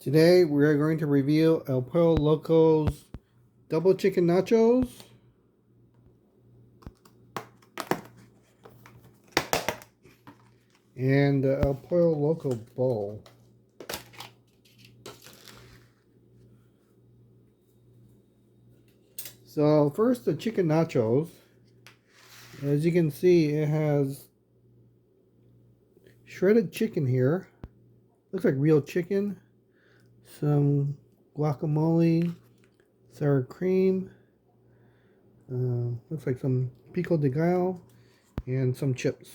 Today we are going to review El Pollo Loco's double chicken nachos and the El Pollo Loco bowl. So first the chicken nachos. As you can see, it has shredded chicken here. Looks like real chicken. Some guacamole, sour cream. Looks like some pico de gallo and some chips.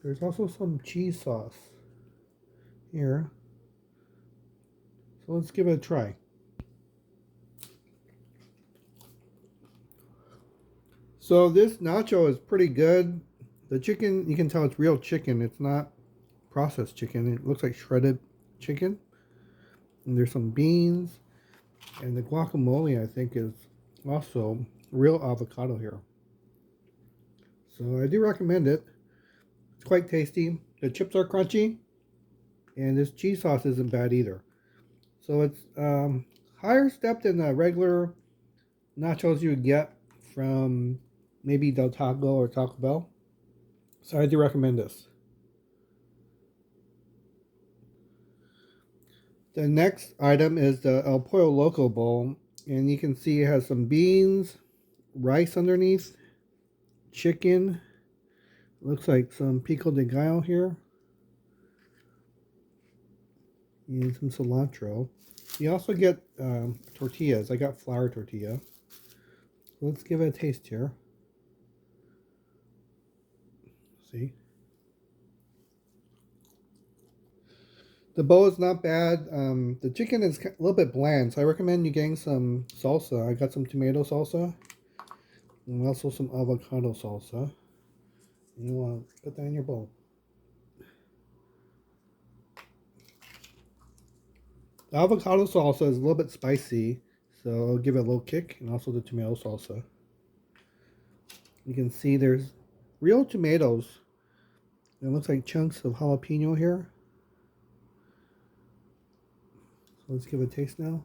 There's also some cheese sauce here. So let's give it a try. So this nacho is pretty good. The chicken, you can tell it's real chicken. It's not processed chicken. It looks like shredded chicken. And there's some beans. And the guacamole, I think, is also real avocado here. So I do recommend it. It's quite tasty. The chips are crunchy. And this cheese sauce isn't bad either. So it's higher step than the regular nachos you would get from maybe Del Taco or Taco Bell. So I do recommend this. The next item is the El Pollo Loco bowl. And you can see it has some beans, rice underneath, chicken. Looks like some pico de gallo here. And some cilantro. You also get tortillas. I got flour tortilla. Let's give it a taste here. See? The bowl is not bad. The chicken is a little bit bland, so I recommend you getting some salsa. I got some tomato salsa and also some avocado salsa. And you want to put that in your bowl. The avocado salsa is a little bit spicy, so I'll give it a little kick, and also the tomato salsa. You can see there's real tomatoes. It looks like chunks of jalapeno here. So let's give it a taste now.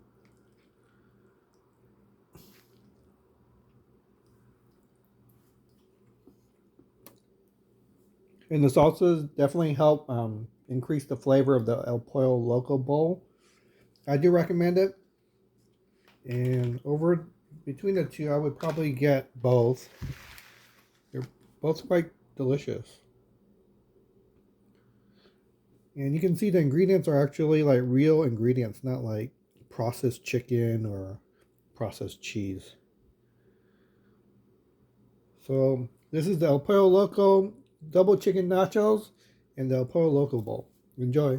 And the salsas definitely help increase the flavor of the El Pollo Loco bowl. I do recommend it. And over between the two, I would probably get both. They're both quite delicious. And you can see the ingredients are actually like real ingredients, not like processed chicken or processed cheese. So this is the El Pollo Loco double chicken nachos and the El Pollo Loco bowl. Enjoy.